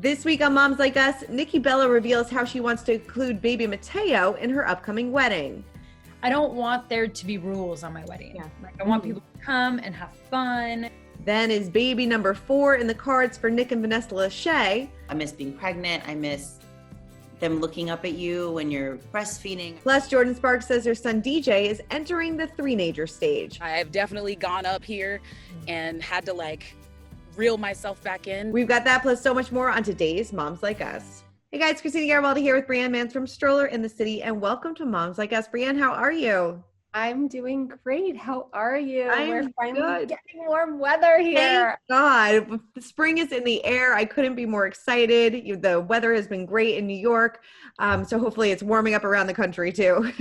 This week on Moms Like Us, Nikki Bella reveals how she wants to include baby Matteo in her upcoming wedding. I don't want there to be rules on my wedding. Yeah. Like, I want people to come and have fun. Then is baby number 4 in the cards for Nick and Vanessa Lachey. I miss being pregnant. I miss them looking up at you when you're breastfeeding. Plus, Jordin Sparks says her son DJ is entering the three-nager stage. I have definitely gone up here and had to reel myself back in. We've got that plus so much more on today's Moms Like Us. Hey guys, Christina Garibaldi here with Brianne Mans from Stroller in the City, and welcome to Moms Like Us. Brianne, how are you? I'm doing great. How are you? We're finally good. getting warm weather here. Thank God. The spring is in the air. I couldn't be more excited. The weather has been great in New York. So hopefully it's warming up around the country too.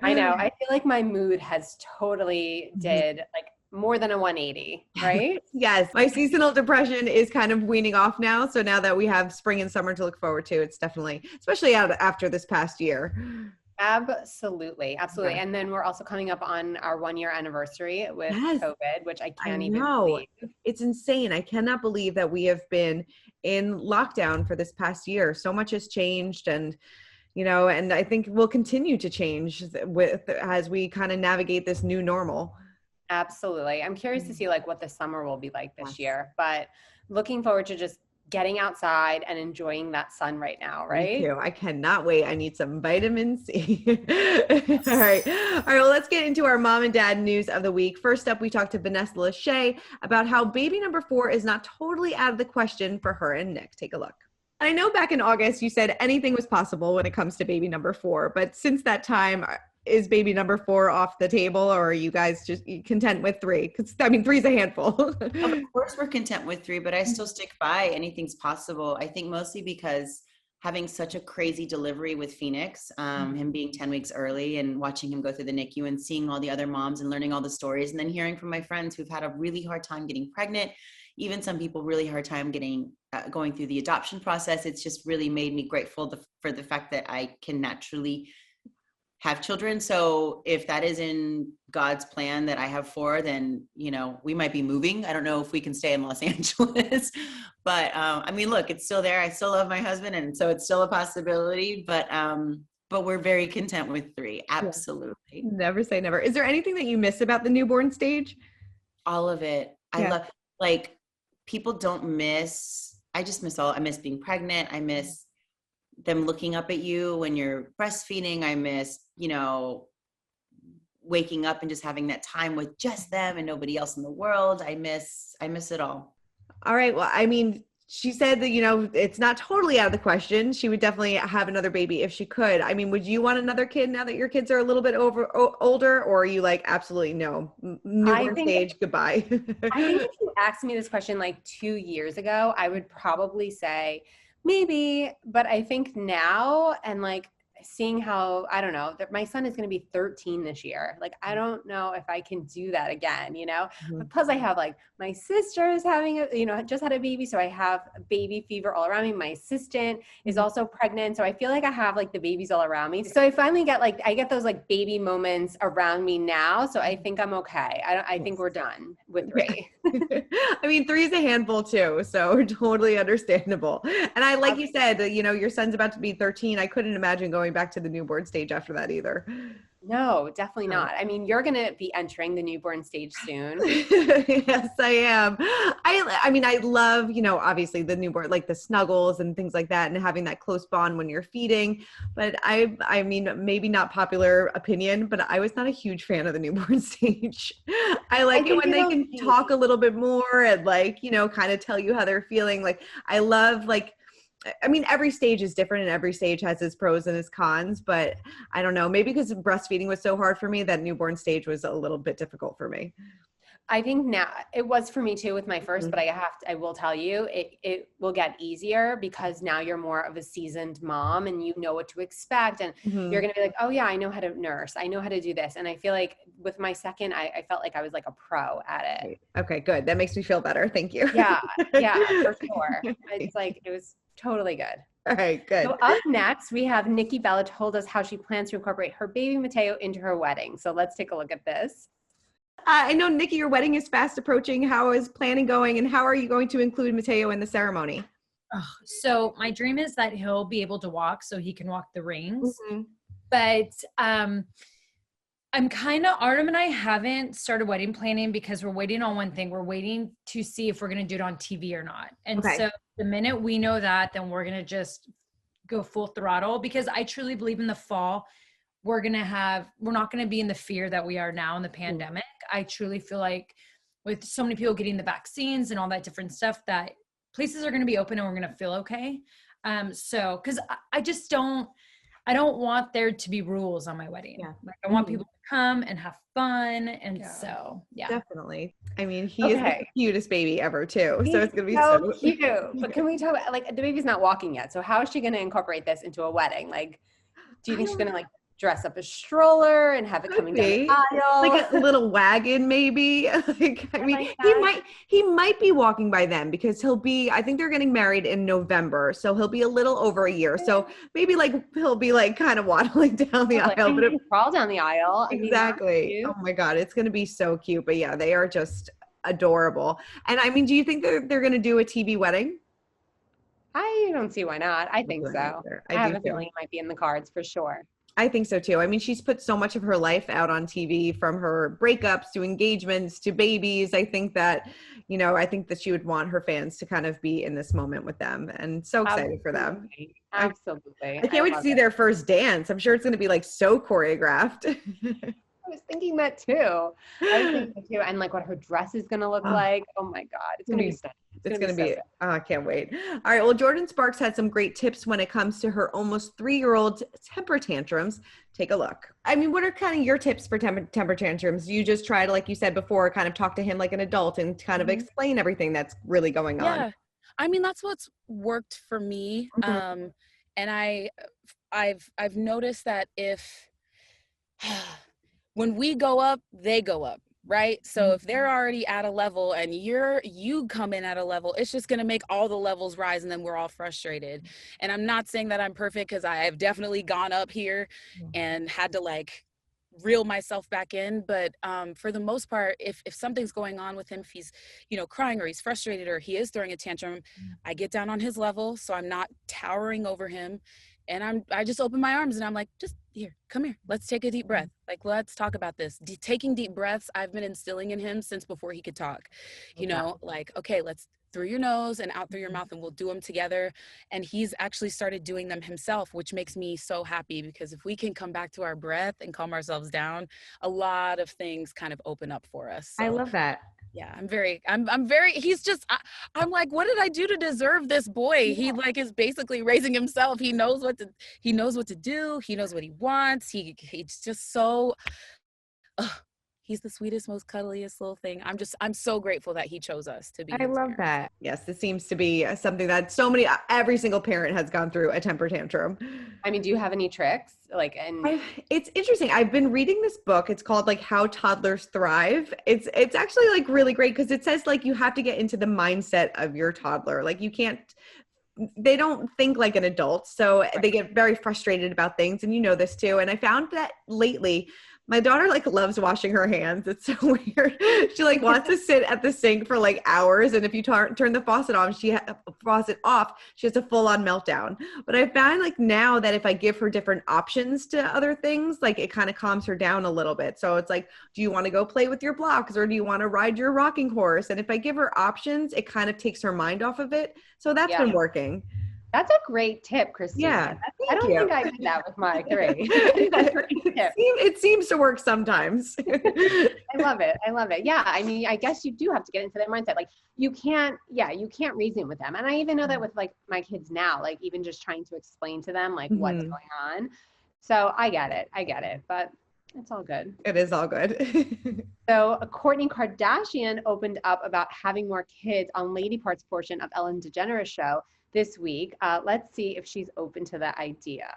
I know. I feel like my mood has totally did more than a 180, right? Yes. My seasonal depression is kind of weaning off now. So now that we have spring and summer to look forward to, it's definitely, especially after this past year. Absolutely. Absolutely. Yeah. And then we're also coming up on our 1-year anniversary with COVID, which I can't even believe. believe. It's insane. I cannot believe that we have been in lockdown for this past year. So much has changed, and and I think will continue to change as we kind of navigate this new normal. Absolutely. I'm curious to see what the summer will be like this year, but looking forward to just getting outside and enjoying that sun right now, right? Me too. I cannot wait. I need some vitamin C. All right. Well, let's get into our mom and dad news of the week. First up, we talked to Vanessa Lachey about how baby number 4 is not totally out of the question for her and Nick. Take a look. And I know back in August, you said anything was possible when it comes to baby number 4, but since that time, is baby number 4 off the table, or are you guys just content with 3? Because 3 is a handful. Of course we're content with 3, but I still stick by anything's possible. I think mostly because having such a crazy delivery with Phoenix, him being 10 weeks early and watching him go through the NICU and seeing all the other moms and learning all the stories, and then hearing from my friends who've had a really hard time getting pregnant, even some people really hard time going through the adoption process. It's just really made me grateful for the fact that I can naturally have children. So if that is in God's plan that I have 4, then, we might be moving. I don't know if we can stay in Los Angeles, but look, it's still there. I still love my husband. And so it's still a possibility, but we're very content with 3. Absolutely. Never say never. Is there anything that you miss about the newborn stage? All of it. I love, people don't miss, I miss being pregnant. I miss them looking up at you when you're breastfeeding. I miss, waking up and just having that time with just them and nobody else in the world. I miss it all. All right. Well, she said that, it's not totally out of the question. She would definitely have another baby if she could. Would you want another kid now that your kids are a little bit older, or are you absolutely no, newborn stage, goodbye? I think if you asked me this question 2 years ago, I would probably say maybe, but I think now, and seeing how, I don't know, that my son is going to be 13 this year. I don't know if I can do that again, but plus I have my sister is having just had a baby. So I have baby fever all around me. My assistant is also pregnant. So I feel like I have the babies all around me. So I finally get I get those baby moments around me now. So I think I'm okay. I think we're done with 3. 3 is a handful too. So totally understandable. And like you said, your son's about to be 13. I couldn't imagine going back to the newborn stage after that either. No, definitely not. You're going to be entering the newborn stage soon. Yes, I am. I love, obviously the newborn, the snuggles and things like that, and having that close bond when you're feeding. But maybe not popular opinion, but I was not a huge fan of the newborn stage. I like it when they can talk a little bit more and kind of tell you how they're feeling. I love every stage is different and every stage has its pros and its cons, but I don't know, maybe because breastfeeding was so hard for me, that newborn stage was a little bit difficult for me. I think now it was for me too with my first, but I will tell you, it will get easier because now you're more of a seasoned mom and you know what to expect. And you're going to be oh yeah, I know how to nurse. I know how to do this. And I feel with my second, I felt like I was a pro at it. Okay, good. That makes me feel better. Thank you. Yeah, for sure. It's it was totally good. All right, good. So up next, we have Nikki Bella told us how she plans to incorporate her baby Matteo into her wedding. So let's take a look at this. I know, Nikki, your wedding is fast approaching. How is planning going, and how are you going to include Matteo in the ceremony? So my dream is that he'll be able to walk so he can walk the rings. Mm-hmm. But I'm kind of, Artem and I haven't started wedding planning because we're waiting on one thing. We're waiting to see if we're going to do it on TV or not. And so the minute we know that, then we're going to just go full throttle, because I truly believe in the fall, we're not going to be in the fear that we are now in the pandemic. I truly feel like with so many people getting the vaccines and all that different stuff, that places are going to be open and we're going to feel okay. So, cause I don't want there to be rules on my wedding. Yeah. Like I want people to come and have fun. And so, yeah. Definitely. I mean, he is the cutest baby ever too. So it's going to be so cute. But can we talk about, like, the baby's not walking yet. So how is she going to incorporate this into a wedding? Like, do you think she's going to like dress up a stroller and have it coming down the aisle? Like a little wagon, maybe. Like, I mean, he might be walking by then, because I think they're getting married in November. So he'll be a little over a year. So maybe like he'll be like kind of waddling down the aisle. But crawl down the aisle. Exactly. Oh my God. It's going to be so cute. But yeah, they are just adorable. And I mean, do you think they're going to do a TV wedding? I don't see why not. I think so. I have a feeling it might be in the cards for sure. I think so too. I mean, she's put so much of her life out on TV, from her breakups to engagements to babies. I think that she would want her fans to kind of be in this moment with them, and so excited for them. Absolutely. I can't wait to see their first dance. I'm sure it's going to be like so choreographed. I was thinking that too. And like what her dress is going to look like. Oh my God. It's going to be stunning. It's going to be, I can't wait. All right. Well, Jordin Sparks had some great tips when it comes to her almost 3-year-old temper tantrums. Take a look. I mean, what are kind of your tips for temper tantrums? You just try to, like you said before, kind of talk to him like an adult and kind of explain everything that's really going on. Yeah. I mean, that's what's worked for me. And I've noticed that when we go up, they go up. Right. So if they're already at a level and you come in at a level, it's just going to make all the levels rise, and then we're all frustrated. And I'm not saying that I'm perfect, because I have definitely gone up here and had to like reel myself back in. But for the most part, if something's going on with him, if he's, crying or he's frustrated or he is throwing a tantrum, I get down on his level. So I'm not towering over him. And I just open my arms and I'm like, just here, come here. Let's take a deep breath. Like, let's talk about this. Taking deep breaths, I've been instilling in him since before he could talk. Like, okay, let's through your nose and out through your mouth, and we'll do them together. And he's actually started doing them himself, which makes me so happy, because if we can come back to our breath and calm ourselves down, a lot of things kind of open up for us. So, I love that. Yeah, I'm like, what did I do to deserve this boy? He like is basically raising himself. He knows what to do. He knows what he wants. He's just so, he's the sweetest, most cuddliest little thing. I'm so grateful that he chose us to be. I love that. Yes, it seems to be something that every single parent has gone through a temper tantrum. I mean, do you have any tricks? It's interesting. I've been reading this book. It's called like How Toddlers Thrive. It's actually like really great, because it says like you have to get into the mindset of your toddler. Like they don't think like an adult. So they get very frustrated about things. And you know this too. And I found that lately, my daughter like loves washing her hands. It's so weird. She like wants to sit at the sink for like hours. And if you turn the faucet off, she has a full on meltdown. But I found like now that if I give her different options to other things, like it kind of calms her down a little bit. So it's like, do you want to go play with your blocks, or do you want to ride your rocking horse? And if I give her options, it kind of takes her mind off of it. So that's been working. That's a great tip, Christina. Yeah, I don't think I did that with my 3. It seems to work sometimes. I love it. Yeah. I mean, I guess you do have to get into that mindset. Like you can't reason with them. And I even know that with like my kids now, like even just trying to explain to them like what's going on. So I get it, but it's all good. It is all good. So Kourtney Kardashian opened up about having more kids on Lady Part's portion of Ellen DeGeneres show this week. Let's see if she's open to the idea.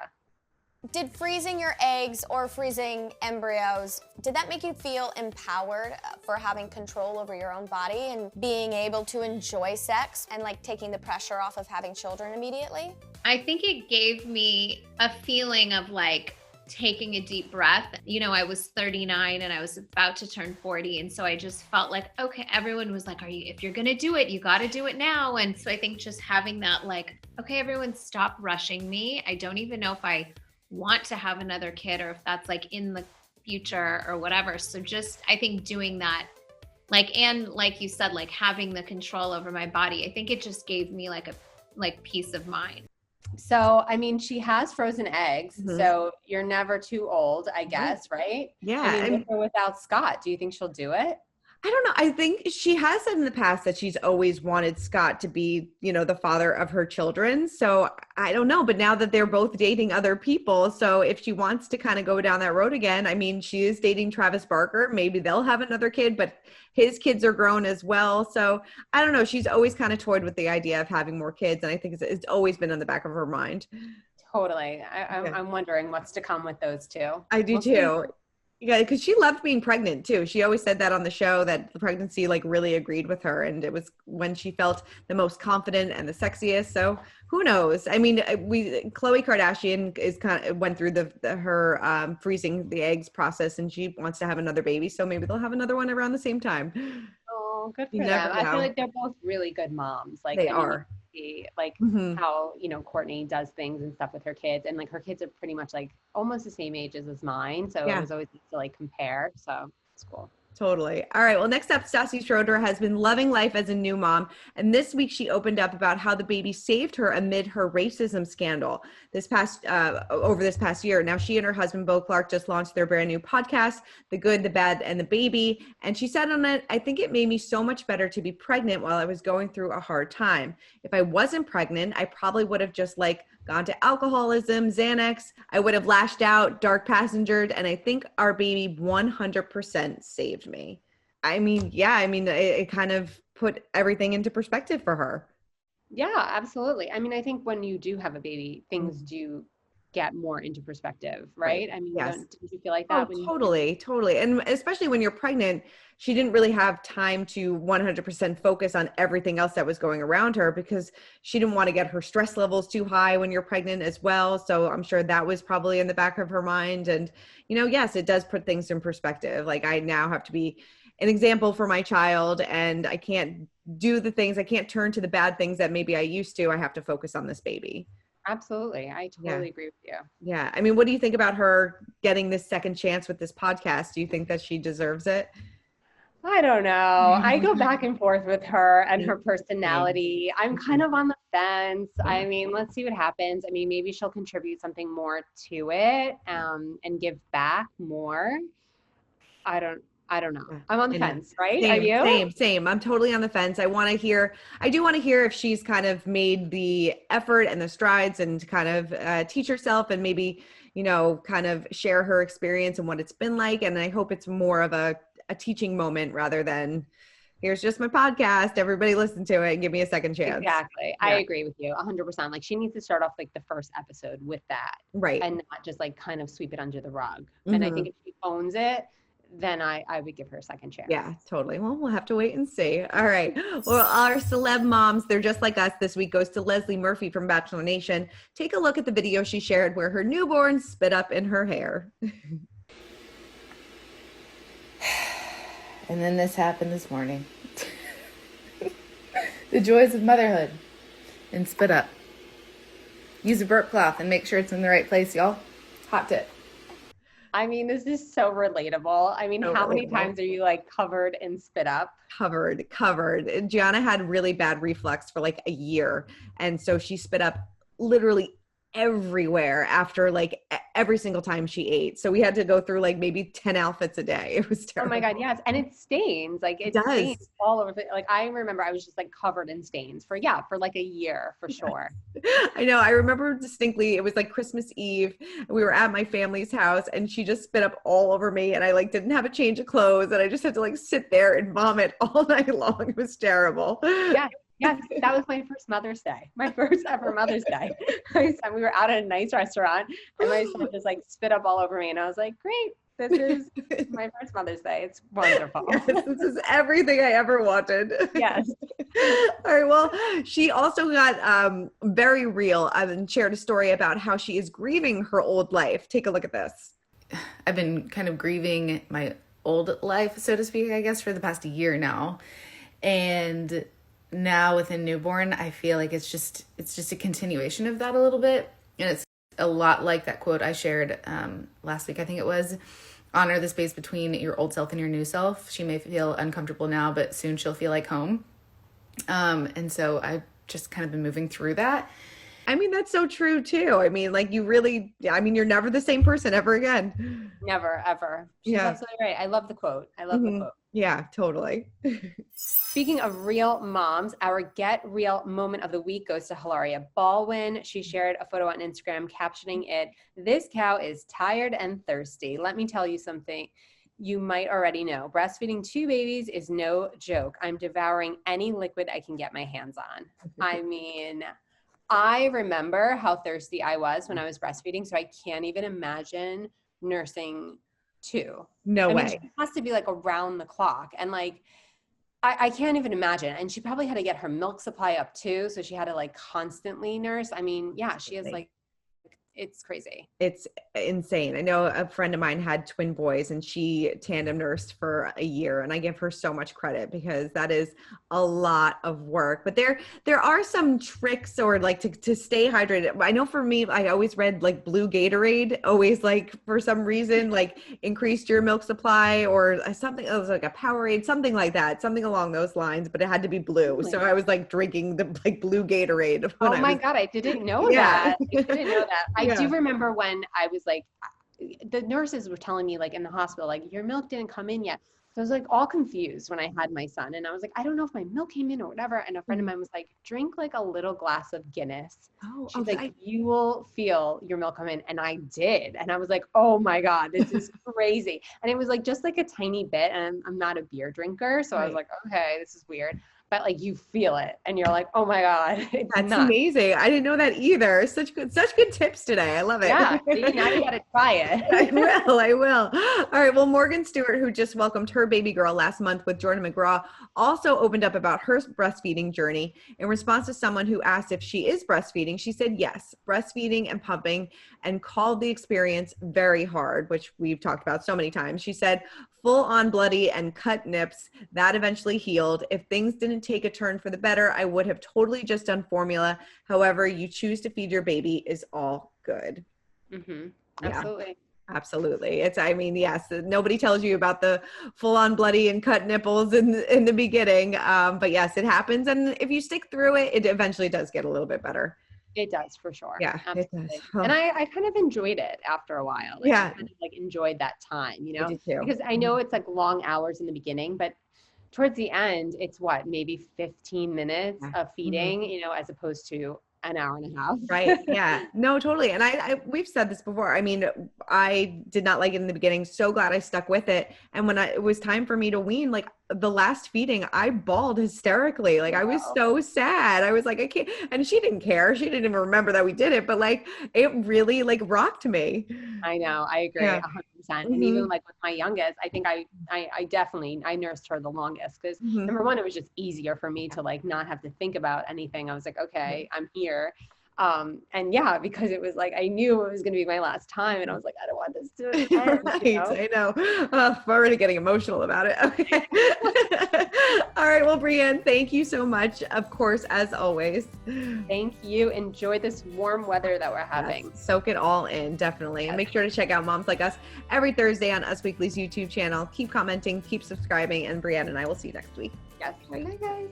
Did freezing your eggs or freezing embryos, did that make you feel empowered for having control over your own body and being able to enjoy sex and like taking the pressure off of having children immediately? I think it gave me a feeling of like taking a deep breath. You know, I was 39 and I was about to turn 40. And so I just felt like, okay, everyone was like, if you're going to do it, you got to do it now. And so I think just having that, like, okay, everyone stop rushing me. I don't even know if I want to have another kid or if that's like in the future or whatever. So just, I think doing that, like, and like you said, like having the control over my body, I think it just gave me like peace of mind. So, I mean, she has frozen eggs, so you're never too old, I guess, right? Yeah. I mean, with or without Scott, do you think she'll do it? I don't know. I think she has said in the past that she's always wanted Scott to be, you know, the father of her children. So I don't know. But now that they're both dating other people, so if she wants to kind of go down that road again, I mean, she is dating Travis Barker. Maybe they'll have another kid, but his kids are grown as well. So I don't know. She's always kind of toyed with the idea of having more kids. And I think it's always been in the back of her mind. Totally. I'm wondering what's to come with those two. I do too. Yeah, because she loved being pregnant too. She always said that on the show, that the pregnancy like really agreed with her, and it was when she felt the most confident and the sexiest. So who knows? I mean, Kourtney Kardashian is kind of went through her freezing the eggs process, and she wants to have another baby. So maybe they'll have another one around the same time. Oh, good for them. I feel like they're both really good moms. Like they are. Like how, you know, Kourtney does things and stuff with her kids, and like her kids are pretty much like almost the same ages as mine, so it was always easy to like compare, so it's cool. Totally. All right. Well, next up, Stassi Schroeder has been loving life as a new mom. And this week she opened up about how the baby saved her amid her racism scandal over this past year. Now, she and her husband, Bo Clark, just launched their brand new podcast, The Good, the Bad, and the Baby. And she said on it, I think it made me so much better to be pregnant while I was going through a hard time. If I wasn't pregnant, I probably would have just like gone to alcoholism, Xanax. I would have lashed out, dark passengered, and I think our baby 100% saved me. I mean, it kind of put everything into perspective for her. Yeah, absolutely. I mean, I think when you do have a baby, things do get more into perspective, right? I mean, didn't you feel like that? Totally. And especially when you're pregnant, she didn't really have time to 100% focus on everything else that was going around her, because she didn't want to get her stress levels too high when you're pregnant as well. So I'm sure that was probably in the back of her mind. And, you know, yes, it does put things in perspective. Like, I now have to be an example for my child, and I can't do the things, I can't turn to the bad things that maybe I used to. I have to focus on this baby. Absolutely. I totally agree with you. Yeah. I mean, what do you think about her getting this second chance with this podcast? Do you think that she deserves it? I don't know. I go back and forth with her and her personality. I'm kind of on the fence. I mean, let's see what happens. I mean, maybe she'll contribute something more to it, and give back more. I don't know. I'm on the fence, right? Are you? Same. I'm totally on the fence. I do want to hear if she's kind of made the effort and the strides and kind of teach herself, and maybe, you know, kind of share her experience and what it's been like. And I hope it's more of a teaching moment rather than, here's just my podcast, everybody listen to it and give me a second chance. Exactly. Yeah. I agree with you 100%. Like, she needs to start off like the first episode with that. Right. And not just like kind of sweep it under the rug. And I think if she owns it, then I would give her a second chance. Yeah, totally. Well, we'll have to wait and see. All right. Well, our celeb moms, they're just like us this week, goes to Leslie Murphy from Bachelor Nation. Take a look at the video she shared where her newborn spit up in her hair. And then this happened this morning. The joys of motherhood. And spit up. Use a burp cloth and make sure it's in the right place, y'all. Hot tip. I mean, this is so relatable. I mean, how many times are you like covered in spit up? Covered. Gianna had really bad reflux for like a year. And so she spit up literally everywhere after like every single time she ate. So we had to go through like maybe 10 outfits a day. It was terrible. Oh my God, yes. And it stains. Like it stains all over. Like I remember I was just like covered in stains for like a year for sure. I know. I remember distinctly, it was like Christmas Eve. We were at my family's house and she just spit up all over me, and I like didn't have a change of clothes, and I just had to like sit there and vomit all night long. It was terrible. Yeah. Yes, that was my first Mother's Day. My first ever Mother's Day. We were out at a nice restaurant, and my son just like spit up all over me, and I was like, "Great, This is my first Mother's Day. It's wonderful. Yes, this is everything I ever wanted. Yes. All right. Well, she also got very real and shared a story about how she is grieving her old life. Take a look at this. I've been kind of grieving my old life, so to speak, I guess, for the past year now. And now with a newborn, I feel like it's just a continuation of that a little bit. And it's a lot like that quote I shared last week, I think it was, honor the space between your old self and your new self. She may feel uncomfortable now, but soon she'll feel like home. And so I've just kind of been moving through that. I mean, that's so true too. I mean, like you're never the same person ever again. Never, ever. She's absolutely right. I love the quote. The quote. Yeah, totally. Speaking of real moms, our Get Real moment of the week goes to Hilaria Baldwin. She shared a photo on Instagram captioning it, "This cow is tired and thirsty. Let me tell you something you might already know. Breastfeeding 2 babies is no joke. I'm devouring any liquid I can get my hands on." I mean, I remember how thirsty I was when I was breastfeeding, so I can't even imagine nursing 2. No way. Mean, she has to be like around the clock. And like, I can't even imagine. And she probably had to get her milk supply up too. So she had to like constantly nurse. I mean, yeah, she is like, it's crazy. It's insane. I know a friend of mine had twin boys and she tandem nursed for a year, and I give her so much credit because that is a lot of work. But there are some tricks or like to stay hydrated. I know for me, I always read like blue Gatorade, always like for some reason, like increased your milk supply or something. It was like a Powerade, something like that, something along those lines, but it had to be blue. So I was like drinking the like blue Gatorade. Oh my God. I didn't know that. I didn't know that. I do remember when I was like, the nurses were telling me like in the hospital, like your milk didn't come in yet. So I was like all confused when I had my son, and I was like, I don't know if my milk came in or whatever. And a friend of mine was like, drink like a little glass of Guinness. She's like, you will feel your milk come in. And I did. And I was like, oh my God, this is crazy. And it was like, just like a tiny bit. And I'm not a beer drinker. So I was like, okay, this is weird. But like you feel it and you're like, oh my God. That's amazing. I didn't know that either. Such good tips today. I love it. Yeah. Now you got to try it. I will. All right. Well, Morgan Stewart, who just welcomed her baby girl last month with Jordan McGraw, also opened up about her breastfeeding journey. In response to someone who asked if she is breastfeeding, she said yes, breastfeeding and pumping, and called the experience very hard, which we've talked about so many times. She said, full on bloody and cut nips, that eventually healed. If things didn't take a turn for the better, I would have totally just done formula. However, you choose to feed your baby is all good. Mm-hmm. Absolutely. Yeah, absolutely. Yes, nobody tells you about the full on bloody and cut nipples in the beginning. But yes, it happens. And if you stick through it, it eventually does get a little bit better. It does for sure. Yeah, absolutely. It does. And I kind of enjoyed it after a while. I kind of like enjoyed that time, you know, because I know it's like long hours in the beginning, but towards the end, it's maybe 15 minutes of feeding, you know, as opposed to an hour and a half. Right. Yeah, no, totally. And we've said this before. I mean, I did not like it in the beginning. So glad I stuck with it. And when it was time for me to wean, like the last feeding, I bawled hysterically. Like I was so sad. I was like, I can't, and she didn't care. She didn't even remember that we did it, but like, it really like rocked me. I know. I agree 100%. And even like with my youngest, I think I definitely nursed her the longest because number one, it was just easier for me to like not have to think about anything. I was like, okay, I'm here. And yeah, because it was like, I knew it was going to be my last time. And I was like, I don't want this to end. Right, you know? I know. I'm already getting emotional about it. Okay. All right. Well, Brianne, thank you so much. Of course, as always. Thank you. Enjoy this warm weather that we're having. Yes, soak it all in, definitely. And make sure to check out Moms Like Us every Thursday on Us Weekly's YouTube channel. Keep commenting, keep subscribing, and Brianne and I will see you next week. Yes. Bye, guys.